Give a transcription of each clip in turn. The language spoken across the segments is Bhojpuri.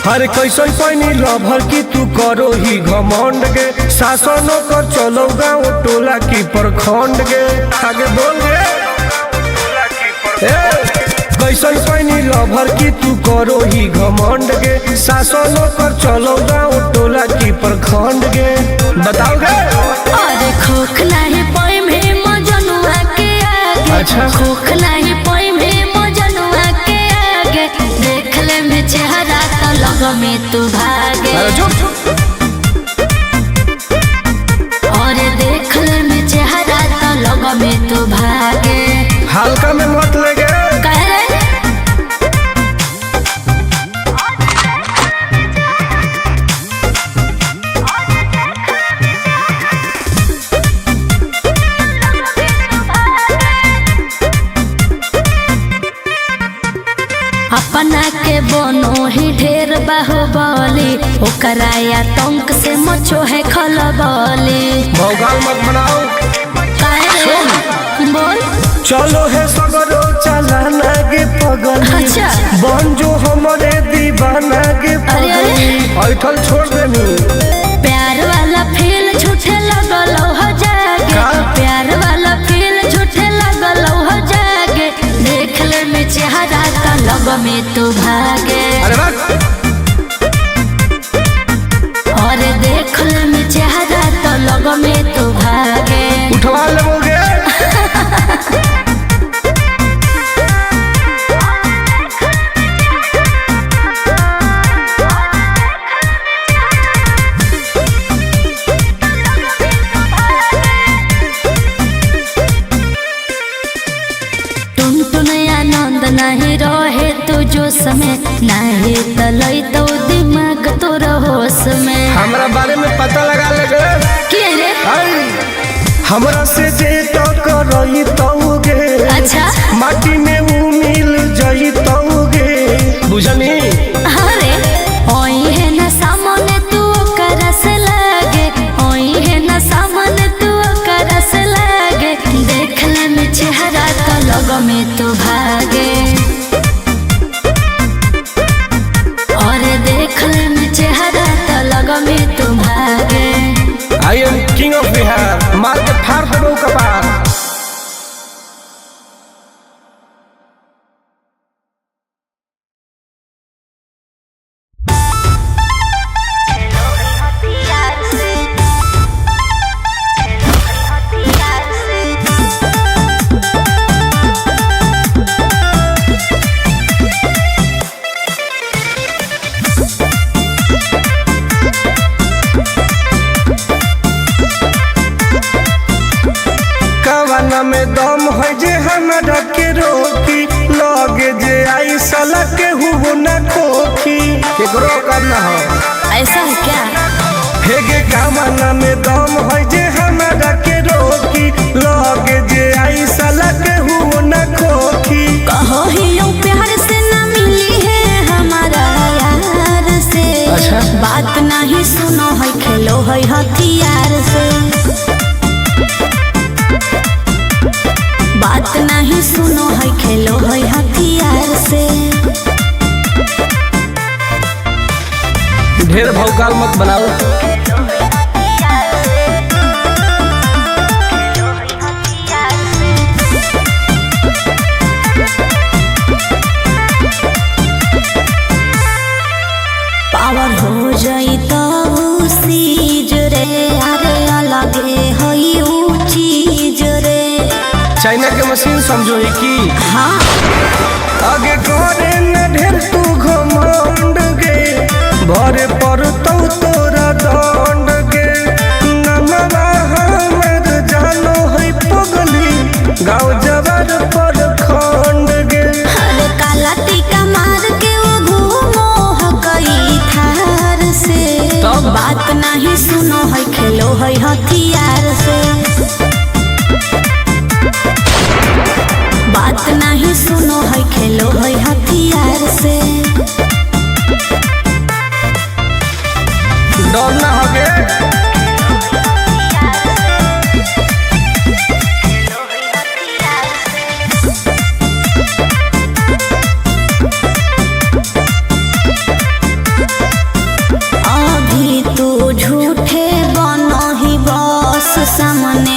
अरे कैसन पैनी लभर की तू करो ही घमंड गे शासनों कर चलो गाँव टोला की प्रखंड गे आगे बोल गे कैसन पैनी लभर की तू करो ही घमंड गे शासनों कर चलो गाँव टोला की प्रखंड गे बताओ गे। अरे खोखला है पोई में मजनुआ के आगे। अच्छा खोखला है पोई में मजनुआ के आगे देख ले में चेहरा तो लग में तू भागे। और देख ले में चेहरा तो लग में तू भागे। हल्का में मत लगे कह रहे अपना के बनो ही ढेर बाहुबली ओकरा आतंक से मचो है खलबली। भौकाल मत बनाओ बोल चलो है सगरो चलाना गे पगली। अच्छा। बन जो हमारे दीवाना गे पगली ऐठल छोड़ देनी। प्यार वाला फील झूठे लगल हो जागे। का? प्यार वाला फील झूठे लगल हो जागे देख ले में चेहरा का लग में तू भागे। अरे बस और देख ले में चेहरा तो लग में तू भागे। उठवा लोगे नहीं रहे तू जो समय नहीं तलई तो दिमाग तो होश में। हमरा बारे में पता लगा लगे के रे हमरा से जे तो करई तौगे। अच्छा माटी में ऊ मिल जई तौगे बुझनी। अरे ओई है ना सामने तू करस लागे। ओई है ना सामने तू करस लागे देख ले में चेहरा तो लग में तू भागे। और देख ले में चेहरा तो लग में तू भागे। I am king of Bihar मार के फाड़ देबो कपार। कवाना में दम है जे हमरा के रोकी लगे जे आई साला के हुबो ना खोखी केकरो करना हो। ऐसा है क्या? हेगे कवाना में दम है जे हमरा के रोकी लगे जे आई साला के हुबो ना खोखी। कहो ही यूं प्यार से ना मिली है हमारा यार से। अच्छा। बात नहीं सुनो है खेलो है हथियार से। बात नहीं सुनो है खेलो है हथियार से। ढेर भौकाल मत बनाओ। पावर हो जाई तो सीज रे अरे अलगे हई ऊ चीज रे। चाइना के मशीन समझो ही की हाँ आगे करे न ढेर तू घमंड गे भरे पर तोरा दंड गे। नमवा हमर जानो है पगली गाँव जबर पर खंड गे। अरे काला टीका मार के वो घूमो हकई थार से। तब? बात नहीं सुनो है खेलो है हथियार से।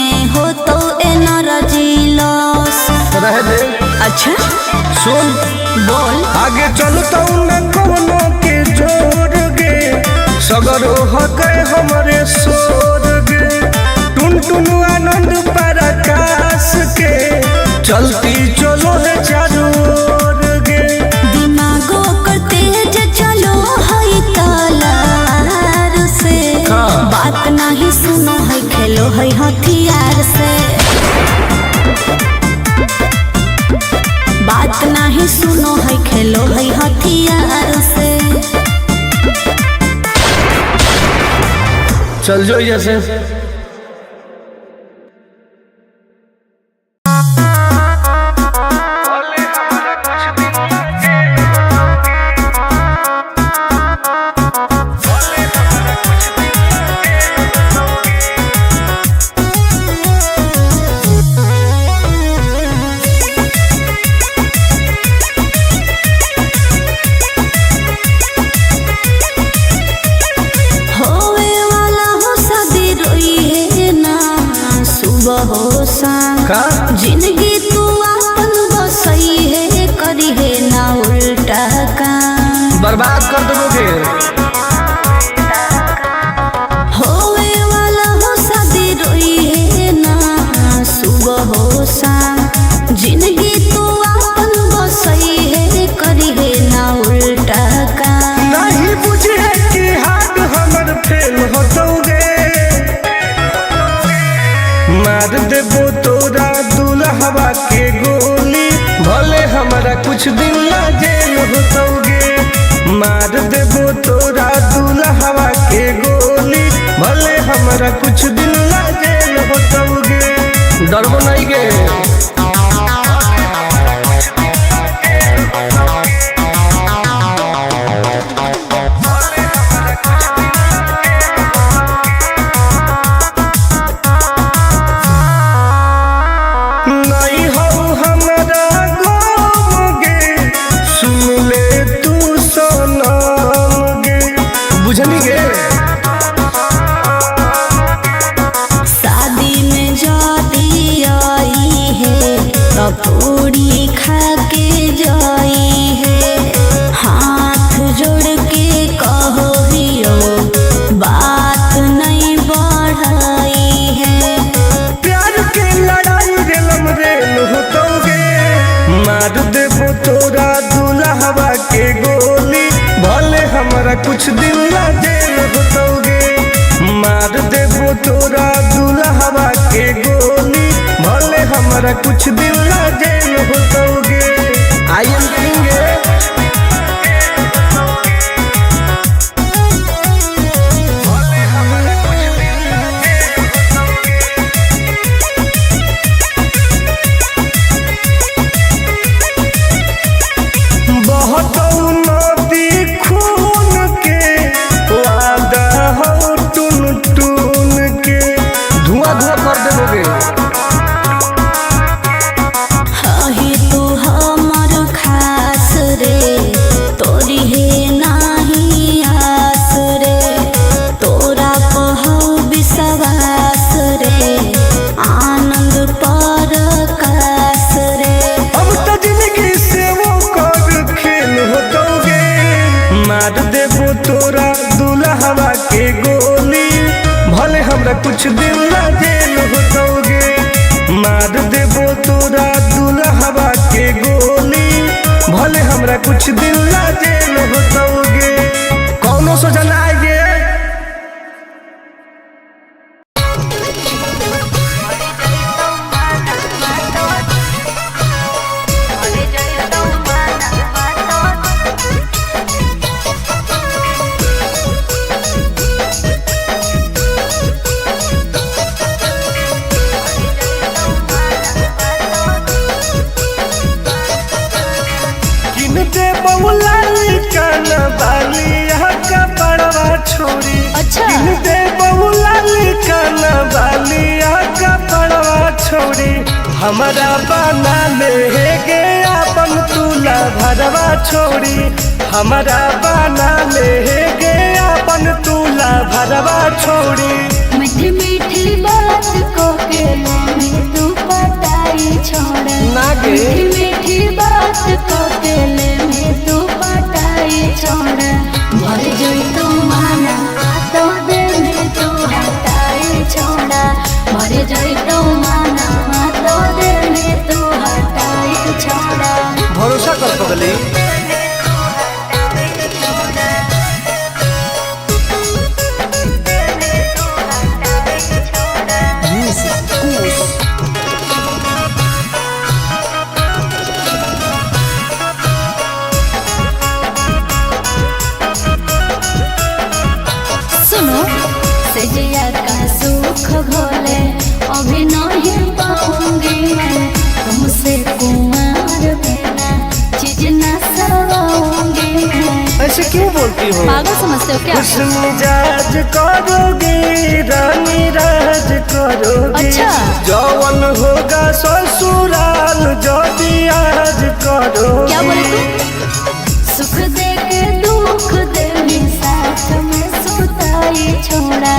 में हो तो एनर्जी लॉस। रह दे। अच्छा सुन बोल। आगे चलता न कोनो के जोर गे, सगरो हके हमरे सोर गे, टुन टुन आनंद पराकाश के चलती चलो है चारों ओर गे। दिमागो कर तेज चलो है तलार से, बात नहीं सुनो है खेलो है हथियार से, बात नहीं सुनो है खेलो है हथियार से। चल जो जैसे जिंदगी तू अपन बसई है, करी है ना उल्टा काम, बर्बाद कर दोगे। होवे वाला हो शादी रोई है ना सुबह हो शाम, जिंदगी तू अपन बसई है, करी है ना उल्टा काम। नहीं बुझे कि हाथ हमर फेल होतोगे, मार देबो तोरा दुल्हवा के गोली, भले हमारा कुछ दिन ला जेल होतोगे। मार देबो तोरा दुल्हवा के गोली, भले हमारा कुछ दिन ला जेल होतोगे। डरबो नहीं गे। शादी में जाती आई है तो पूरी खा के जाई है, हाथ जोड़ के कहो हियो बात नहीं बढ़ाई है। प्यार के लड़ाई रेलम रेल होतोगे, मार देबो तोरा दुल्हवा के गोली, भले हमारा कुछ दिन ला जेल होतोगे। मार देबो तोरा दुल्हवा के गोली, भले हमारा कुछ दिन ला जेल होतोगे। I am king. मार देबो तोरा दुल्हवा के गोली, भले हमरा कुछ दिन ला जेल होतोगे। मार देबो तोरा दुल्हवा के गोली, भले हमरा कुछ दिन ला जेल होतोगे। कौनो सोचा ना आएगे। अच्छा दे बहुला काना बालिया का पड़वा छोड़ी, हमारा बना ले गे अपन तुला भरवा छोड़ी, हमारा बना ले गे अपन तुला भरवा छोड़ी। मीठी मीठी बात बात को के लेने तू पटाई छोड़ा नागे मीठी बात को के लेने तू पटाई छोड़ा मर जोई तू माना तो दिल में तू हटाई छोड़ा मर जोई तू माना तो दिल में तू हटाई छोड़ा भरोसा कर पगली सुनो सजिया का सुख घोले अभी नहीं पाऊंगी मैं तुमसे कुमार बिना चीज न सवाऊंगी मैं ऐसे क्यों बोलती हो? पागल समझते हो क्या? खुश मिजाज करोगी रानी राज करोगी अच्छा। जौवन होगा ससुराल जो भी आज करोगी क्या बोले तू? सुख दे के दुख दे साथ में सुताई छोड़ा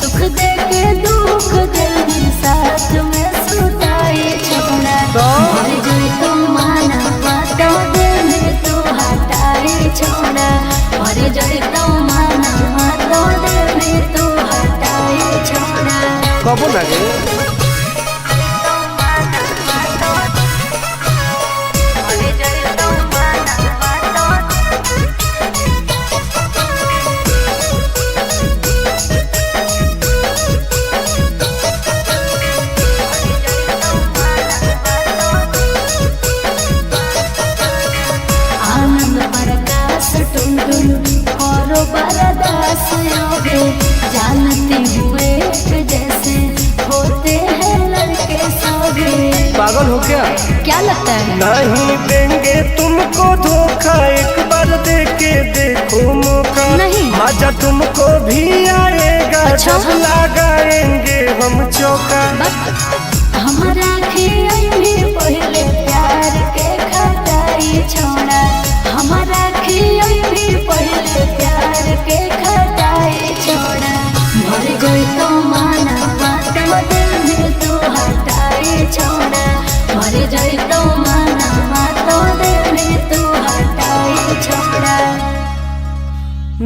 सुख दे के दुख दे साथ में सुताई छोड़ा मर जोई तू माना तो दिल में तू हटाई छोड़ा मर जोई तू माना तो दिल में तू हटाई छोड़ा कबो लगे आनंद प्रकाश टुनटुन करो बरदास योगे जानते हुए जैसे होते हैं लड़के सभी पागल हो क्या? क्या लगता है? नहीं देंगे तुमको धोखा एक बार दे के देखो मौका नहीं। मजा तुमको भी आएगा अच्छा। जब लगाएंगे हम चौका हमारा खियाई भी पहले प्यार के खटाई छोड़ा हमारा खियाई भी पहले प्यार के खटाई छोड़ा मर गई तो माना तो दिल में तू हटाई छोड़ा मर गई तो माना तो दिल में तू हटाई छोड़ा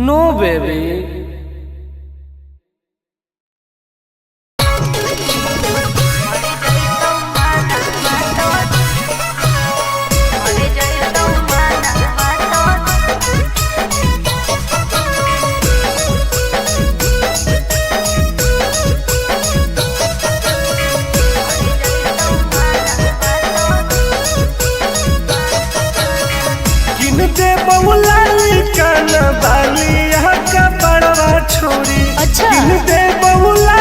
नो बेबी दे बहुला काना बालिया का बड़वा छोड़ी अच्छा। दे बहुला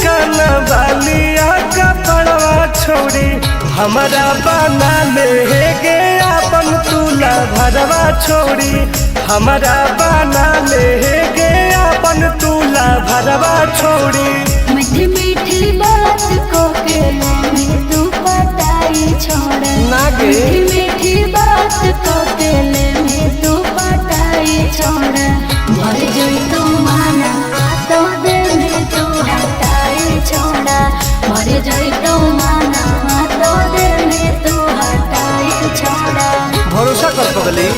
काना बालिया का बड़वा छोड़ी हमारा बना ले गे अपन तुला भरवा छोड़ी हमारा बना ले गे अपन तुला भरवा छोड़ी मीठी मीठी बात को के लेने तू पटाई छोड़ा नागे मीठी मीठी बात को के लेने तू पटाई छोड़ा मर जोई तू माना तो दिल में तू हटाई छोड़ा मर जोई तू माना तो दिल में तू हटाई छोड़ा भरोसा कर पगली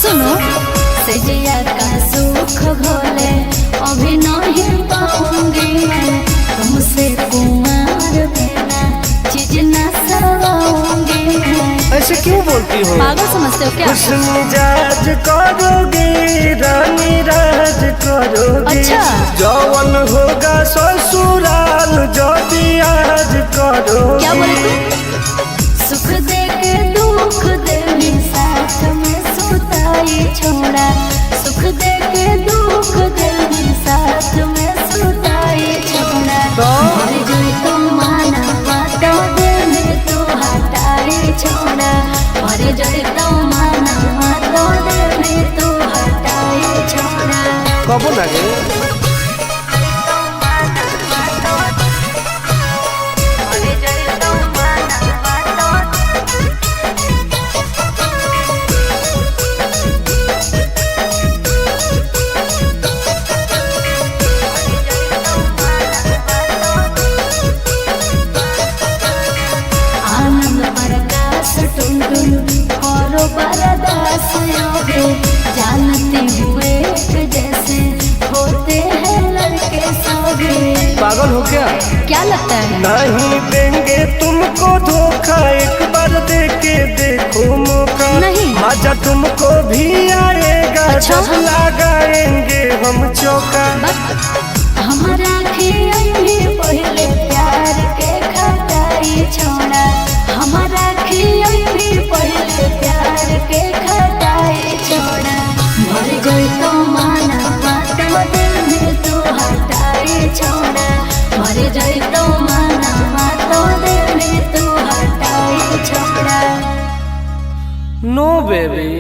सुनो सजिया का सुख घोले अभी नहीं पाऊंगी मैं तुमसे कुमार बिना चीज न सवाऊंगी मैं ऐसे क्यों बोलती हो? पागल समझते हो क्या? खुश मिजाज करोगी रानी राज करोगी अच्छा। जौवन होगा ससुराल जो भी आज करोगी क्या बोले तू? सुख दे के दुख दे साथ में सुताई छोड़ा सुख दे के दुख दे साथ में सुताई छोड़ा मर जोई तू माना तो दिल में तू हटाई छोड़ा मर जोई तू माना तो दिल में तू हटाई छोड़ा कबो पागल हो क्या? क्या लगता है? नहीं देंगे तुमको धोखा, एक बार दे के देखो मौका। नहीं। मजा तुमको भी आएगा। अच्छा? जब लगाएंगे हम चौका। हमारा पहले प्यार के खटाई छोड़ा, हमारा पहले प्यार के खटाई छोड़ा। मर गई तो माना माता दिल में तू हटाई छोड़ा, मर गई तो माना माता दिल में तू हटाई छोड़ा। नो बेबी।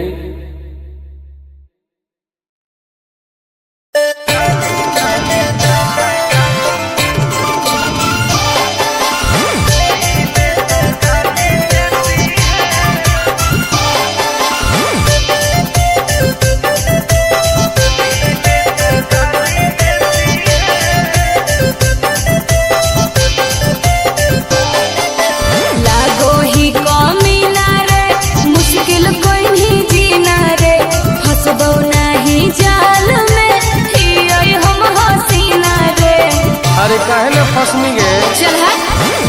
अरे काहे ना फसनी गे? चल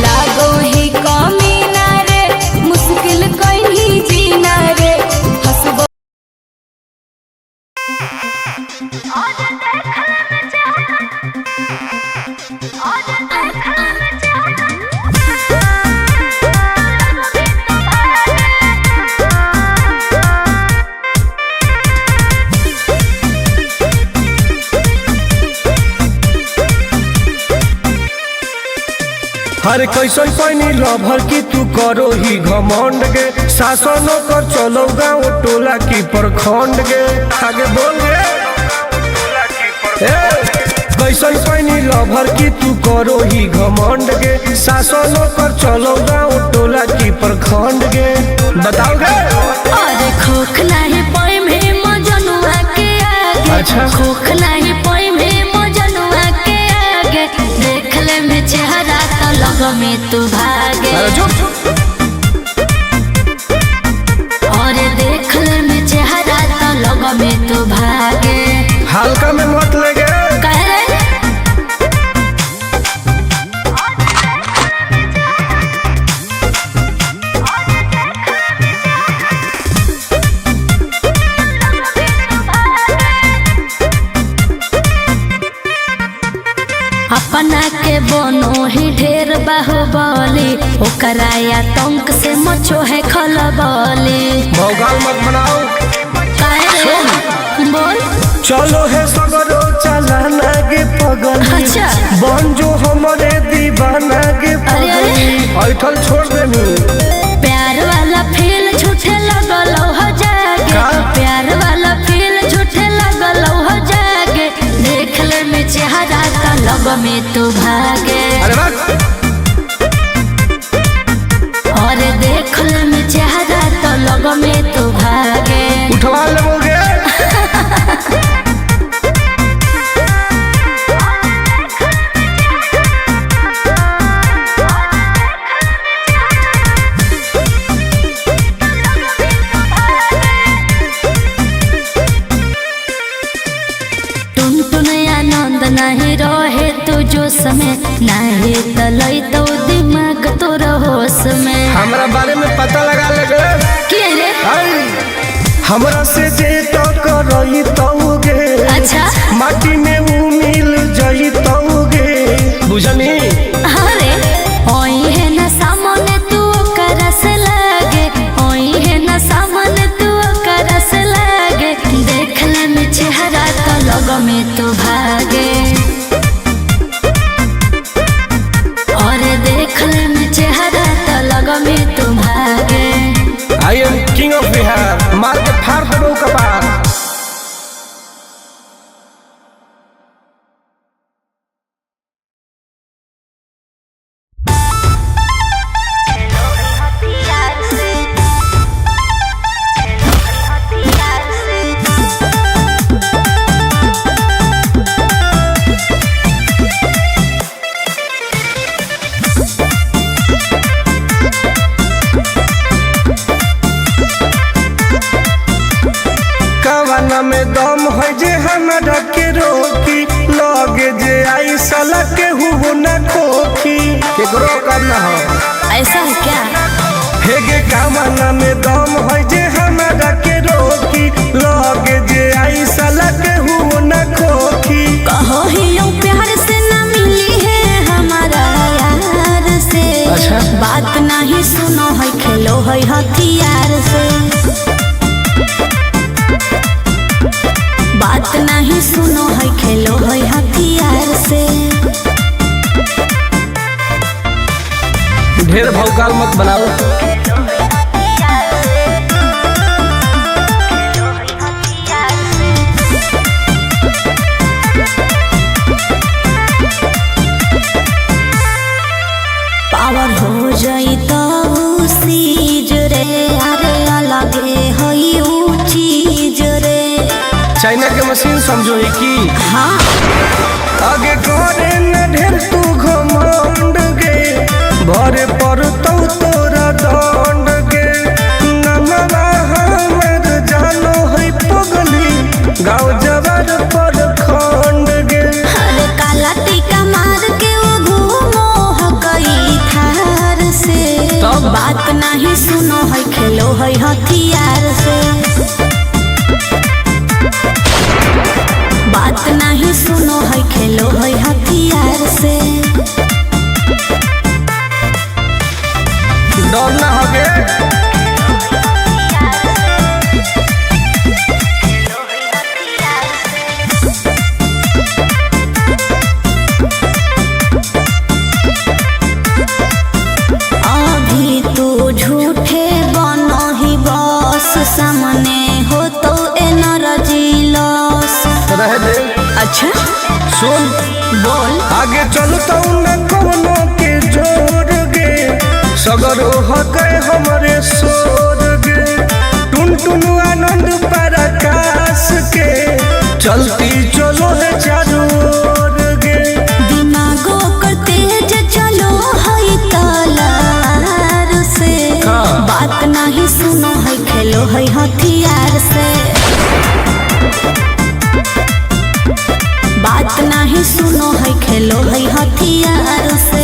लागो ही कमीना रे, मुश्किल कोई नहीं जीना रे, हंसबो अरे कैसन पैनी लभर की तू करो ही घमंड गे। शासनों कर चलो गाँव टोला की प्रखंड गे। आगे बोल गे। कैसन पैनी लभर की तू करो ही घमंड गे। शासनों कर चलो गाँव टोला की प्रखंड गे। बताओ गे। अरे खोख नहीं पाई में मजनुआ के आगे। अच्छा। खोख नहीं पाई में मजनुआ के आगे, देख ले में चेहरा तो लगो में तू भागे। अरे चुप। और देख ले में चेहरा तो लगो में तू भागे। हल्का में मत लगे। कह रे अपना के बनो ही ढेर बाहुबली, ओकरा आतंक से मचो है खलबली। भौकाल मत बनाओ। बोल। चलो है सगरो चलाना गे पगली। अच्छा। बन जो हमारे दीवाना गे पगली। ऐठल छोड़ देनी। प्यार वाला फील झूठे लगल हो जागे। का? प्यार वाला फील झूठे लगल हो जागे, देख ले में चेहरा का लग में तू भागे। अरे बात। और देख ले में चेहरा तो लग में तू भागे। उठवा लोगे। नहीं रहे तू जो समय, नहीं तलई तो दिमाग तो होश में। हमरा बारे में पता लगा लगे। क्या रे? हमरा से जे तो करई तौगे। अच्छा। माटी में ऊ मिल जई तौगे। बुझनी? अरे ओई है ना सामने तू करस लागे, ओई है ना सामने तू करस लागे, देख ले में चेहरा तो लग में तू भागे। और देख ले में चेहरा तो लग में तू भागे। I am king of Bihar. मार के फाड़ देबो कपार। में दम है जे हमरा के रोकी। लगे जे आई साला के हुओ न खोखी केकरो करना हो। ऐसा है क्या? हेगे कामना में दम है जे हमारा के रोकी लगे जे आई साला के हुओ न खोखी। कहो ही यूं प्यार से ना मिली है हमारा यार से। अच्छा। बात नहीं सुनो है खेलो है हथियार से। बात नहीं सुनो है खेलो है हथियार से। ढेर भौकाल मत बनाओ। पावर हो जाई तो सीज रे अरे अलगे हई ऊ चीज रे। चाइना के मशीन समझो ही की। हाँ आगे करे न ढेर तू घमंड गे भरे पर तो तोरा दंड गे नमवा हमर जानो है पगली गाँव जवार पर खंड गे। अरे काला टीका मार के वो घूमो हकई थार से। तब? बात नहीं सुनो है खेलो है हथियार से। बात नहीं सुनो है खेलो है हथियार से। डर ना होगे। अभी तू झूठे बनो ही बस सामने हो तो एनर्जी लॉस। रह दे। अच्छा सुन बोल। आगे चलता न कोनो के जोर गे सगर हके हमरे सोर गे टुन टुन आनंद पराकाश के चलती चलो है चारू ओर गे। दिमागो कर तेज चलो है तलवार से। हाँ। बात नहीं सुनो है खेलो है हथियार से। बात नहीं सुनो है खेलो है हथियार से।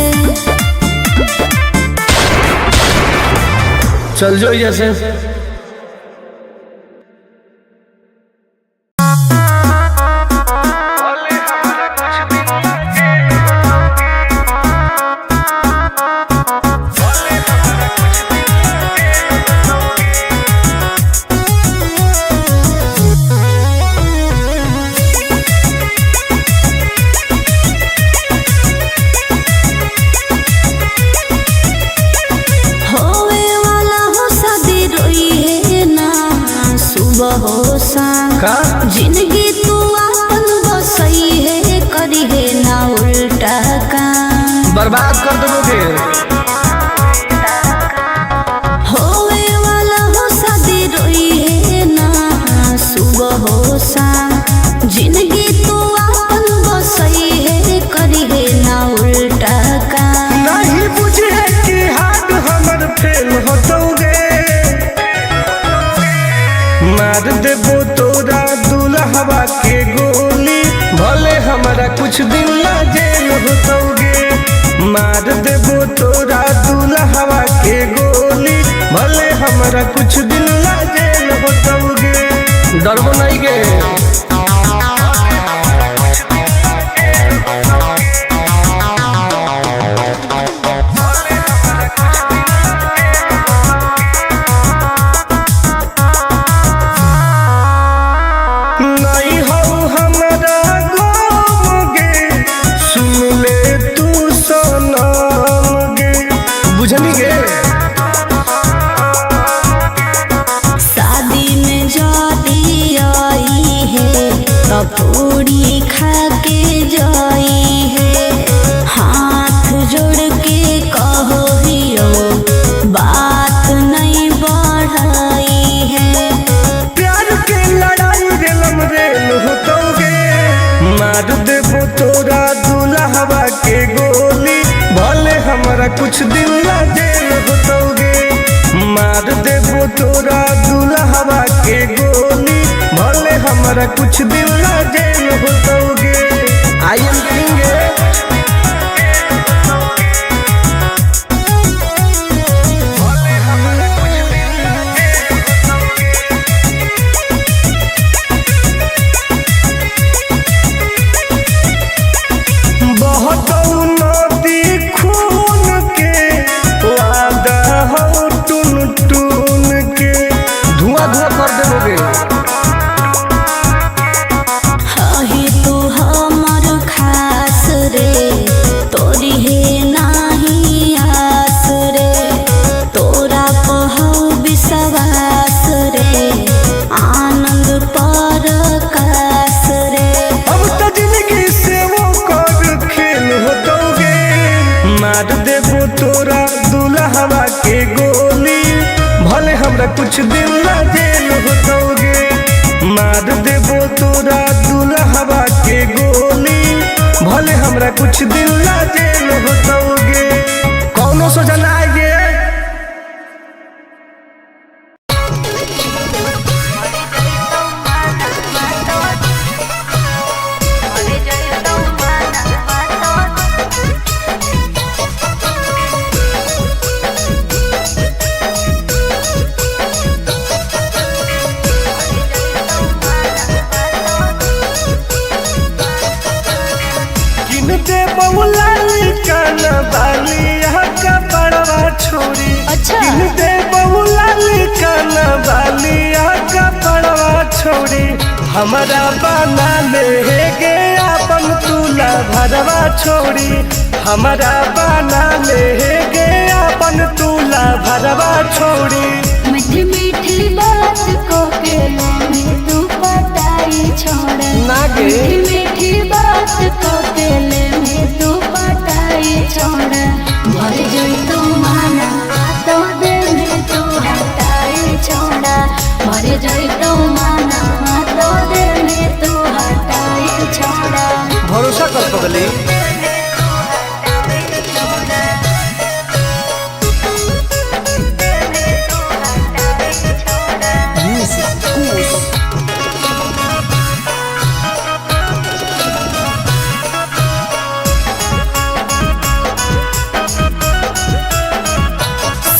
चल जो जैसे होवे वाला हो शादी रोई है ना सुबह हो शाम। का जिंदगी तू अपन बसई है करी है ना उल्टा काम। बर्बाद कर दोगे। होवे वाला हो शादी रोई है ना सुबह हो शाम। जिंदगी तू अपन बसई है करी है ना उल्टा काम। नहीं बुझे कि हाथ हमर फेल होतोगे मार देबो तोरा दुल्हवा के गोली भले हमारा कुछ दिन ला जेल होतोगे। मार देबो तोरा दुल्हवा के गोली भले हमारा कुछ दिन ला जेल होतोगे। डरबो नहीं गे। नहीं हो हमरा गम गे सुन ले तू सनम गे बुझनी गे। शादी में जाती आई है तो पूरी खा के जाई है। हाथ जोड़ के कहो हियो बात नहीं बढ़ाई है। प्यार के लड़ाई रेलम रेल होतोगे मार देबो तोरा दुल्हवा के गोली भले हमारा कुछ दिन ला जेल होतोगे। मार देबो तोरा दुल्हवा के गोली भले हमारा कुछ दिन ला जेल होतोगे। I am king. गोली, भले हमरा कुछ दिन ला जेल होतोगे। मार देबो तोरा दुल्हवा के गोली, भले हमरा कुछ दिन ला जेल होतोगे। कौनो सोचा ना आएगे। छोरी अच्छा दे बहुला लिकाना बालिया का पड़वा छोरी, हमारा बना ले गे अपन तुला भरवा छोरी, हमारा बना ले गे अपन तुला भरवा छोरी। मीठी मीठी बात को के में तू पटाई छोड़ नागे मीठी मीठी बात को के में तू पटाई छोड़, भर जोई तू माना तो दे में तू हटाई छोड़ा, भर जोई तू माना तो दे में तू हटाई छोड़ा। भरोसा कर पगली।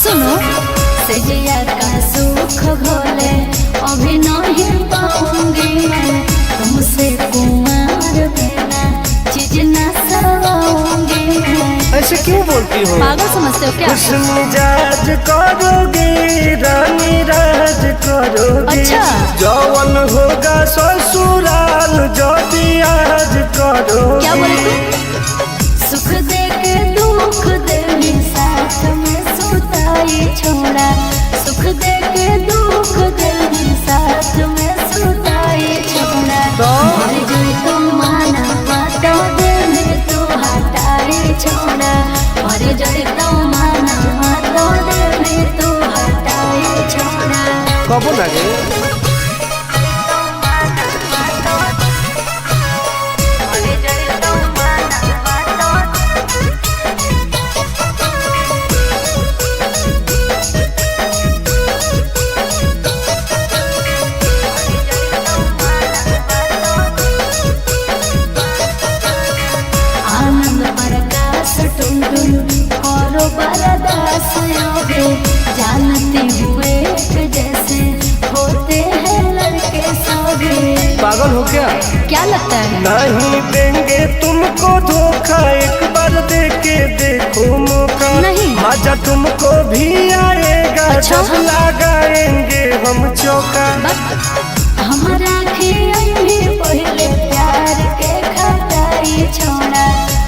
सुनो सजिया का सुख घोले अभी नहीं पाऊंगी मैं, तुमसे कुमार बिना चीज न सवाऊंगी मैं। ऐसे क्यों बोलती हो? पागल समझते हो क्या? खुश मिजाज करोगे रानी राज करोगे। अच्छा जौवन होगा ससुराल जो आज करोगे। क्या बोले तू? सुख दे के दुख दे साथ में सुताई छोड़ा, सुख दे के दुख दे साथ में सुताई छोड़ा। मर जोई तू माना तो दे में तू हटाई छोड़ा, मर जोई तू माना तो दे में तू हटाई छोड़ा। कबो लगे बरदास योगे जानती हुए जैसे होते हैं लड़के सभी। पागल हो क्या लगता है? नहीं देंगे तुमको धोखा, एक बार दे के देखो मौका। नहीं मजा तुमको भी आएगा। अच्छा? जब लगाएंगे हम चौका। हमारा भी पहले प्यार के खटाई छोड़ा,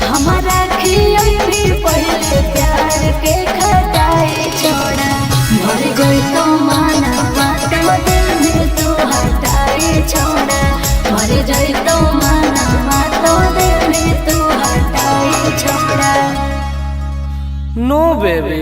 हमारा भी पहले प्यार के खटाई छोड़ा। मर जोई तो माना तो दिल में तू हटाई छोड़ा, मर जोई तो माना तो दिल में तू हटाई छोड़ा। नो बेबी।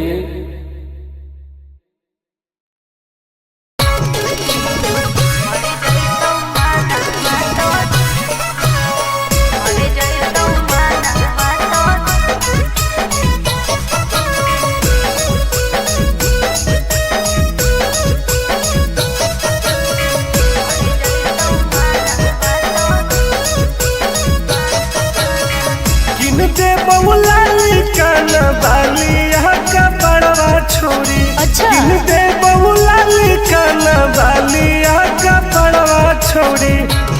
छोरी अच्छा दे बहुला लिकाना बालिया का पड़वा छोरी,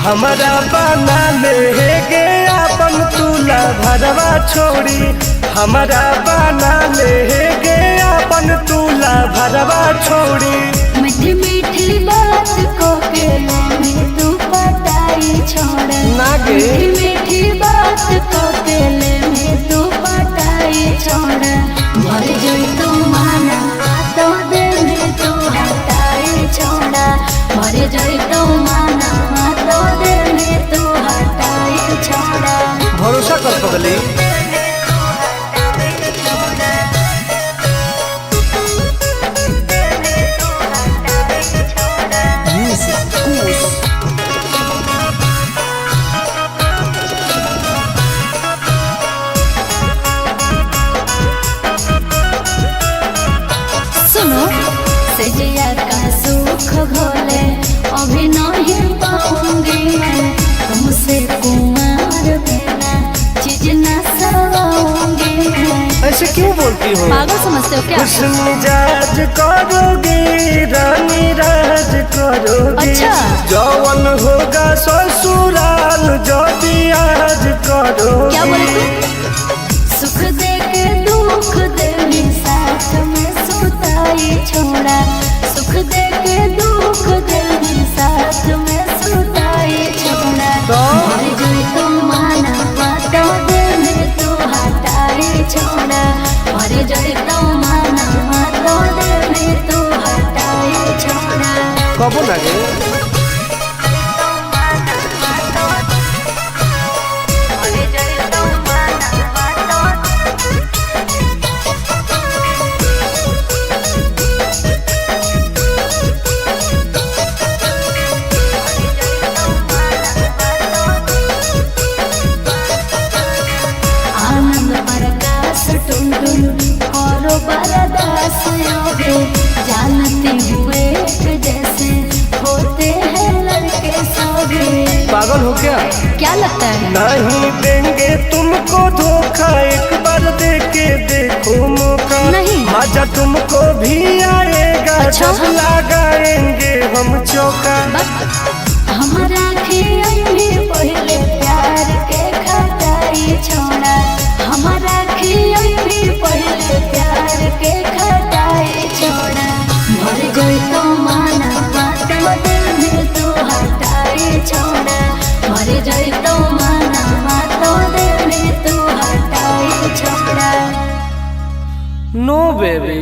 हमारा बना ले गे अपन तुला भरवा छोरी, हमारा बना ले गे अपन तुला भरवा छोरी। मीठी मीठी बात को के में तू पटाई छोड़, नागे मीठी मीठी बात को के में तू पटाई छोड़। भर जोई तू माना तो दे में तू हटाई छोड़ा, भर जोई तू माना तो दे में तू हटाई छोड़ा। भरोसा कर पगली। ऐसे क्यों बोलती हो? पागल समझते हो क्या? खुश मिजाज करोगे रानी राज करोगे। अच्छा। जौवन होगा ससुराल जो आज करोगे। क्या बोले तू? सुख दे के दुख दे साथ में सुताई छोड़ा, सुख दे के दुख दे साथ में सुताई छोड़ा। मर जाए तो माना बातों दे में तू हटाई छोड़ा, मर जाए तो माना बातों दे में तू हटाई छोड़ा। कबो लगे जानते हुए जैसे होते हैं लड़के सभी। पागल हो क्या? क्या लगता है? नहीं देंगे तुमको धोखा, एक बार दे के देखो मौका। नहीं। मजा तुमको भी आएगा। अच्छा। जब लगाएंगे हम चौका। हमारा भी पहले प्यार के खटाई छोड़ा, हमारा भी पहले प्यार के खटाई छोड़ा। मर गई तो माना बातों दिल में तू हटाई छोड़ा, मर गई तो माना बातों दिल में तू हटाई छोड़ा। नो बेबी।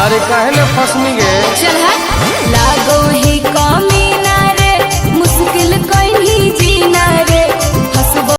अरे काहे ना फंसनी